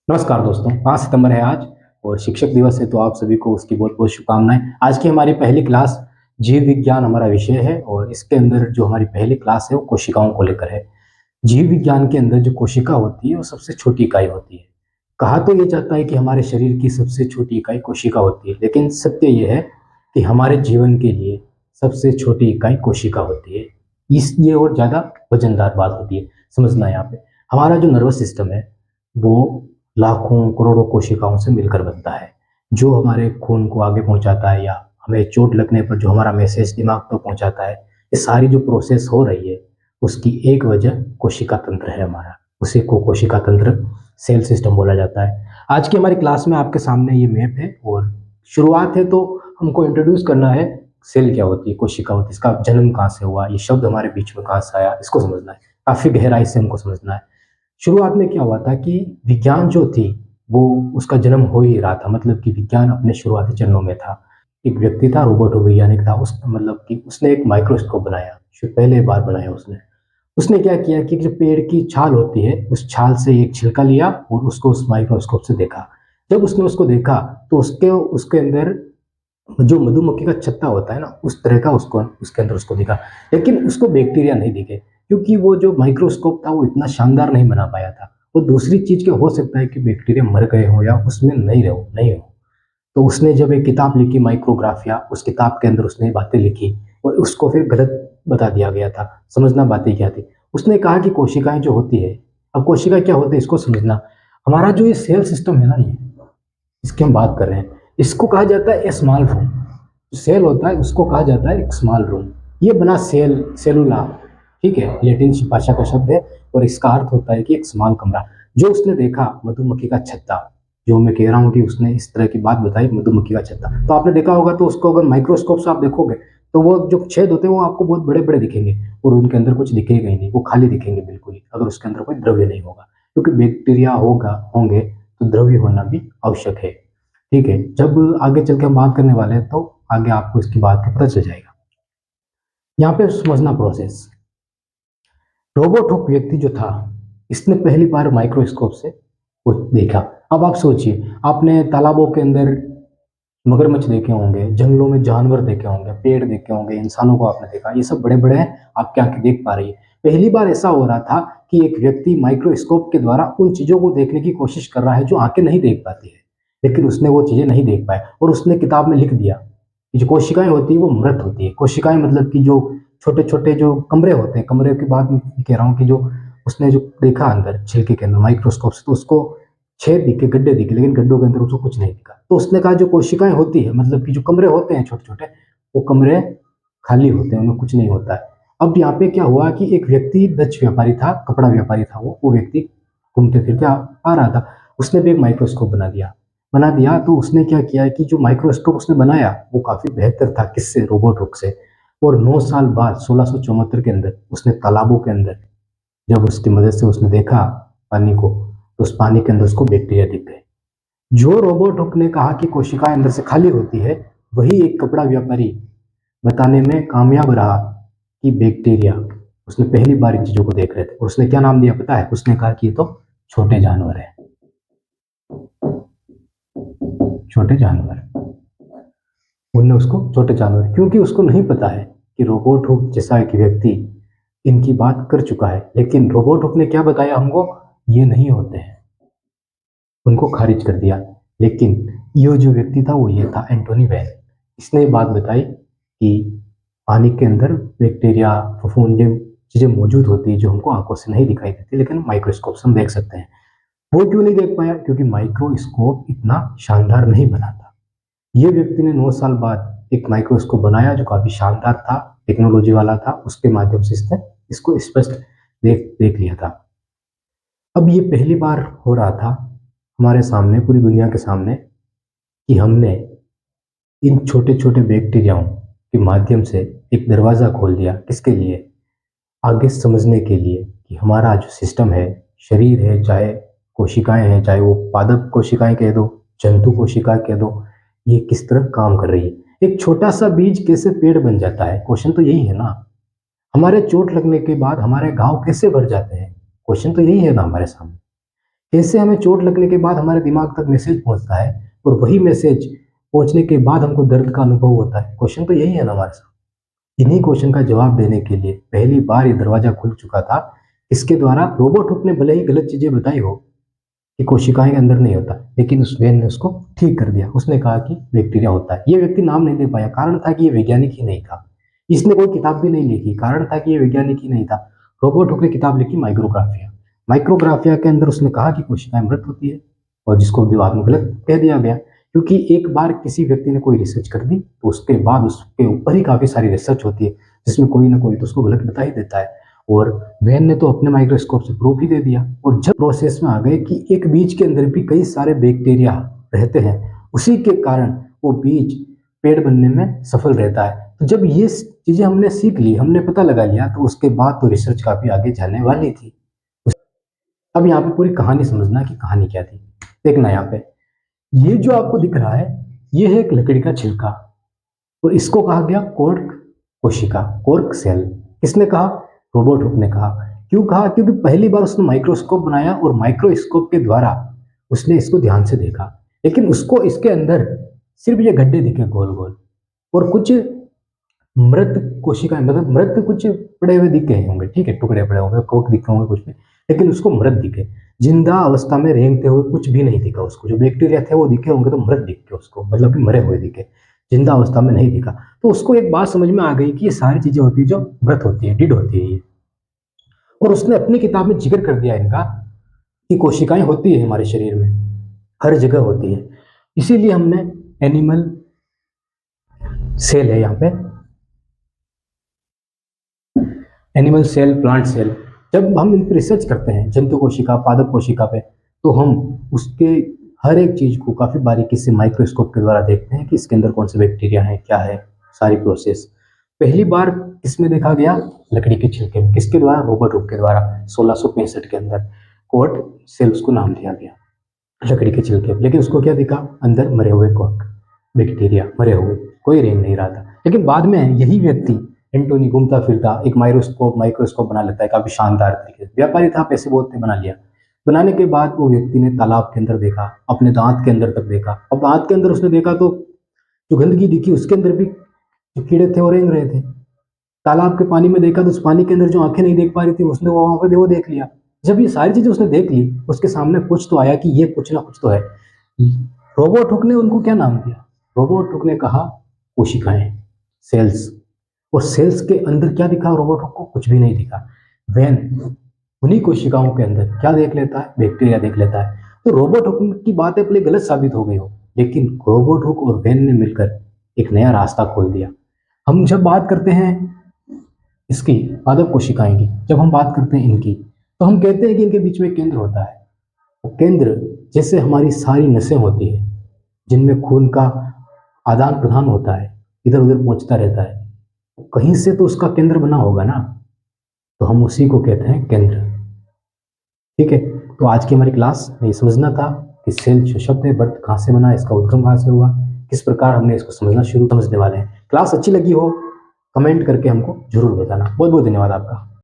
नमस्कार दोस्तों, 5 सितंबर है आज और शिक्षक दिवस है तो आप सभी को उसकी बहुत-बहुत शुभकामनाएँ। आज की हमारी पहली क्लास जीव विज्ञान हमारा विषय है और इसके अंदर जो हमारी पहली क्लास है वो कोशिकाओं को लेकर है। जीव विज्ञान के अंदर जो कोशिका होती है वो सबसे छोटी इकाई होती है। कहा तो ये जाता है कि हमारे शरीर की सबसे छोटी इकाई कोशिका होती है, लेकिन सत्य ये है कि हमारे जीवन के लिए सबसे छोटी इकाई कोशिका होती है। इसलिए और ज़्यादा वज़नदार बात होती है, समझना यहाँ पे। हमारा जो नर्वस सिस्टम है वो लाखों करोड़ों कोशिकाओं से मिलकर बनता है, जो हमारे खून को आगे पहुंचाता है या हमें चोट लगने पर जो हमारा मैसेज दिमाग तक पहुंचाता है। ये सारी जो प्रोसेस हो रही है उसकी एक वजह कोशिका तंत्र है हमारा। उसी को कोशिका तंत्र सेल सिस्टम बोला जाता है। आज की हमारी क्लास में आपके सामने ये मैप है और शुरुआत है तो हमको इंट्रोड्यूस करना है सेल क्या होती है, कोशिका होती है, इसका जन्म कहाँ से हुआ, ये शब्द हमारे बीच में कहाँ से आया, इसको समझना है। काफी गहराई से हमको समझना है। शुरुआत में क्या हुआ था कि विज्ञान जो थी वो उसका जन्म हो ही रहा था, मतलब कि विज्ञान अपने शुरुआती चरणों में था। एक व्यक्ति था, रोबोट वैज्ञानिक था, उस मतलब कि उसने एक माइक्रोस्कोप बनाया, पहले बार बनाया उसने। उसने क्या किया कि जो पेड़ की छाल होती है उस छाल से एक छिलका लिया और उसको उस माइक्रोस्कोप से देखा। जब उसने उसको देखा तो उसके उसके अंदर जो मधुमक्खी का छत्ता होता है ना, उस तरह का उसको उसके अंदर उसको दिखा। लेकिन उसको बैक्टीरिया नहीं दिखे, क्योंकि वो जो माइक्रोस्कोप था वो इतना शानदार नहीं बना पाया था। और दूसरी चीज क्या हो सकता है कि बैक्टीरिया मर गए हो या उसमें नहीं हो। तो उसने जब एक किताब लिखी माइक्रोग्राफिया, उस किताब के अंदर उसने बातें लिखी और उसको फिर गलत बता दिया गया था। समझना बातें क्या थी। उसने कहा कि कोशिकाएं जो होती है, अब कोशिका क्या होती है इसको समझना। हमारा जो ये सेल सिस्टम है ना, ये इसकी हम बात कर रहे हैं, इसको कहा जाता है स्मॉल रूम। सेल होता है उसको कहा जाता है एक स्मॉल रूम। ये बना सेल, सेलुला, ठीक है, लैटिन भाषा का शब्द है और इसका अर्थ होता है कि एक स्मॉल कमरा। जो उसने देखा मधुमक्खी का छत्ता, जो मैं कह रहा हूँ कि उसने इस तरह की बात बताई मधुमक्खी का छत्ता, तो आपने देखा होगा तो उसको अगर माइक्रोस्कोप से आप देखोगे तो वो जो छेद होते हैं वो आपको बहुत बड़े बड़े दिखेंगे और उनके अंदर कुछ दिखेगा ही नहीं, वो खाली दिखेंगे बिल्कुल ही, अगर उसके अंदर कोई द्रव्य नहीं होगा। क्योंकि बैक्टीरिया होंगे तो द्रव्य होना भी आवश्यक है। ठीक है, जब आगे चल के हम बात करने वाले हैं तो आगे आपको इसकी बात का पता चल जाएगा। यहाँ पे समझना प्रोसेस। रोबोट हुक व्यक्ति जो था, इसने पहली बार माइक्रोस्कोप से कुछ देखा। अब आप सोचिए, आपने तालाबों के अंदर मगरमच्छ देखे होंगे, जंगलों में जानवर देखे होंगे, पेड़ देखे होंगे, इंसानों को आपने देखा, ये सब बड़े बड़े हैं, आपकी आंखें देख पा रही है। पहली बार ऐसा हो रहा था कि एक व्यक्ति माइक्रोस्कोप के द्वारा उन चीजों को देखने की कोशिश कर रहा है जो आंखें नहीं देख पाती है, लेकिन उसने वो चीजें नहीं देख पाया और उसने किताब में लिख दिया कि जो कोशिकाएं होती है वो मृत होती है। कोशिकाएं मतलब कि जो छोटे छोटे जो कमरे होते हैं, कमरे के बाद मैं कह रहा हूँ कि जो उसने जो देखा अंदर छिलके के अंदर माइक्रोस्कोप से, तो उसको छेद दिखे, गड्ढे दिखे, लेकिन गड्ढों के अंदर उसको कुछ नहीं दिखा। तो उसने कहा जो कोशिकाएं होती है, मतलब कि जो कमरे होते हैं छोटे छोटे, वो कमरे खाली होते हैं, उनमें कुछ नहीं होता है। अब यहाँ पे क्या हुआ कि एक व्यक्ति डच व्यापारी था, कपड़ा व्यापारी था, वो व्यक्ति घूमते फिरते आ रहा था। उसने भी एक माइक्रोस्कोप बना दिया। तो उसने क्या किया कि जो माइक्रोस्कोप उसने बनाया वो काफी बेहतर था, किससे, रोबोट हुक से। और 9 साल बाद 1674 के अंदर उसने तालाबों के अंदर जब उसकी मदद से उसने देखा पानी को, तो उस पानी के अंदर उसको बैक्टीरिया दिख गए। जो रोबोट हुक ने कहा कि कोशिकाएं अंदर से खाली होती है, वही एक कपड़ा व्यापारी बताने में कामयाब रहा कि बैक्टीरिया। उसने पहली बार इन चीजों को देख रहे थे और उसने क्या नाम दिया पता है? उसने कहा कि ये तो छोटे जानवर है, छोटे जानवर। उनने उसको छोटे जानवर, क्योंकि उसको नहीं पता है कि रोबोट हुक जैसा एक व्यक्ति इनकी बात कर चुका है। लेकिन रोबोट हुक ने क्या बताया हमको? ये नहीं होते हैं, उनको खारिज कर दिया। लेकिन ये जो व्यक्ति था वो ये था एंटोनी वैन। इसने ये बात बताई कि पानी के अंदर बैक्टीरिया, फफूंदी चीजें मौजूद होती है जो हमको आंखों से नहीं दिखाई देती, लेकिन माइक्रोस्कोप से हम देख सकते हैं। वो क्यों नहीं देख पाया? क्योंकि माइक्रोस्कोप इतना शानदार नहीं बना था। ये व्यक्ति ने 9 साल बाद एक माइक्रोस्कोप बनाया जो काफी शानदार था, टेक्नोलॉजी वाला था, उसके माध्यम से इसने इसको स्पष्ट देख देख लिया था। अब ये पहली बार हो रहा था हमारे सामने, पूरी दुनिया के सामने, कि हमने इन छोटे छोटे बैक्टीरियाओं के माध्यम से एक दरवाजा खोल दिया। किसके लिए? आगे समझने के लिए कि हमारा जो सिस्टम है, शरीर है, चाहे कोशिकाएं हैं, चाहे वो पादप कोशिकाएं कह दो, जंतु कोशिका कह दो, ये किस तरह काम कर रही है। एक छोटा सा बीज कैसे पेड़ बन जाता है, क्वेश्चन तो यही है ना। हमारे चोट लगने के बाद हमारे घाव कैसे भर जाते हैं, क्वेश्चन तो यही है ना हमारे सामने। कैसे हमें चोट लगने के बाद हमारे दिमाग तक मैसेज पहुंचता है और वही मैसेज पहुंचने के बाद हमको दर्द का अनुभव होता है। क्वेश्चन तो यही है ना हमारे साथ। इन्हीं क्वेश्चन का जवाब देने के लिए पहली बार ये दरवाजा खुल चुका था। इसके द्वारा रोबोट हुक ने भले ही गलत चीजें बताई हो कि कोशिकाएं के अंदर नहीं होता, लेकिन उस वैन ने उसको ठीक कर दिया। उसने कहा कि बैक्टीरिया होता है। ये व्यक्ति नाम नहीं दे पाया, कारण था कि ये वैज्ञानिक ही नहीं था। इसने कोई किताब भी नहीं लिखी, कारण था कि ये वैज्ञानिक ही नहीं था। रोबोट हुक ने किताब लिखी माइक्रोग्राफिया। माइक्रोग्राफिया के अंदर उसने कहा कि कोशिकाएं मृत होती है, और जिसको विवाद में गलत कह दिया गया, क्योंकि एक बार किसी व्यक्ति ने कोई रिसर्च कर दी तो उसके बाद उसके ऊपर ही काफी सारी रिसर्च होती है, जिसमें कोई ना कोई तो उसको गलत बता ही देता है। और वैन ने तो अपने माइक्रोस्कोप से प्रूफ ही दे दिया। और जब प्रोसेस में आ गए कि एक बीज के अंदर भी कई सारे बैक्टीरिया रहते हैं, उसी के कारण वो बीज पेड़ बनने में सफल रहता है। तो जब ये चीजें हमने सीख ली, हमने पता लगा लिया, तो उसके बाद तो रिसर्च काफी आगे जाने वाली थी। अब यहाँ पे पूरी कहानी समझना कि कहानी क्या थी। देखना यहाँ पे, ये जो आपको दिख रहा है, ये है एक लकड़ी का छिलका, और इसको कहा गया कोर्क कोशिका, कोर्क सेल। किसने कहा? रोबोट हुक ने कहा। क्यों कहा? क्योंकि पहली बार उसने माइक्रोस्कोप बनाया और माइक्रोस्कोप के द्वारा उसने इसको ध्यान से देखा, लेकिन उसको इसके अंदर सिर्फ ये गड्ढे दिखे गोल गोल, और कुछ मृत कोशिकाएं, मतलब मृत कुछ पड़े हुए दिखे होंगे, ठीक है, टुकड़े पड़े होंगे, कोक दिखे होंगे कुछ में, लेकिन उसको मृत दिखे। जिंदा अवस्था में रेंगते हुए कुछ भी नहीं दिखा उसको। जो बैक्टीरिया थे वो दिखे होंगे तो मृत दिखे उसको, मतलब कि मरे हुए दिखे, जिंदा अवस्था में नहीं दिखा। तो उसको एक बात समझ में आ गई कि ये सारी चीजें होती है जो मृत होती है, डिड होती है ये। और उसने अपनी किताब में जिक्र कर दिया इनका कि कोशिकाएं होती है हमारे शरीर में, हर जगह होती है। इसीलिए हमने एनिमल सेल है यहाँ पे, एनिमल सेल, प्लांट सेल। जब हम इन पर रिसर्च करते हैं जंतु कोशिका, पादप कोशिका पे, तो हम उसके हर एक चीज को काफी बारीकी से माइक्रोस्कोप के द्वारा देखते हैं कि इसके अंदर कौन से बैक्टीरिया है, क्या है, सारी प्रोसेस। पहली बार किसमें देखा गया? लकड़ी के छिलके में। किसके द्वारा? रोबोट हुक के द्वारा 1665 के अंदर। कोर्क सेल उसको नाम दिया गया, लकड़ी के छिलके। लेकिन उसको क्या दिखा? अंदर मरे हुए कोर्क बैक्टीरिया, मरे हुए, कोई रेंग नहीं रहा था। लेकिन बाद में यही व्यक्ति एंटोनी घूमता फिरता एक माइक्रोस्कोप बना लेता है काफी शानदार तरीके से। व्यापारी था, पैसे बहुत थे, बना लिया। बनाने के बाद वो व्यक्ति ने तालाब के अंदर देखा, अपने दांत के अंदर तक देखा। अब दांत के अंदर उसने देखा तो जो गंदगी दिखी उसके अंदर भी जो कीड़े थे वो रेंग रहे थे। तालाब के पानी में देखा तो उस पानी के अंदर जो आंखें नहीं देख पा रही थी उसने वहां पे वो देख लिया। जब ये सारी चीजें उसने देख ली, उसके सामने कुछ तो आया कि ये कुछ ना कुछ तो है। रोबोट हुक ने उनको क्या नाम दिया? रोबोट हुक ने कहा कोशिकाएं, सेल्स। और सेल्स के अंदर क्या दिखा रोबोट हुक को? कुछ भी नहीं दिखा। वैन उन्हीं कोशिकाओं के अंदर क्या देख लेता है? बैक्टीरिया देख लेता है। तो रोबोट हुक की बातें पहले गलत साबित हो गई हो, लेकिन रोबोट हुक और वैन ने मिलकर एक नया रास्ता खोल दिया। हम जब बात करते हैं इसकी, पादप कोशिकाएं की, जब हम बात करते हैं इनकी, तो हम कहते हैं कि इनके बीच में केंद्र होता है। वो केंद्र जैसे हमारी सारी नसें होती है जिनमें खून का आदान प्रदान होता है, इधर उधर पहुंचता रहता है, कहीं से तो उसका केंद्र बना होगा ना, तो हम उसी को कहते हैं केंद्र। ठीक है, तो आज की हमारी क्लास में ये समझना था कि सेल जो शब्द है बर्थ कहाँ से बना, इसका उद्गम कहाँ से हुआ, किस प्रकार हमने इसको समझने वाले हैं। क्लास अच्छी लगी हो कमेंट करके हमको जरूर बताना। बहुत बहुत धन्यवाद आपका।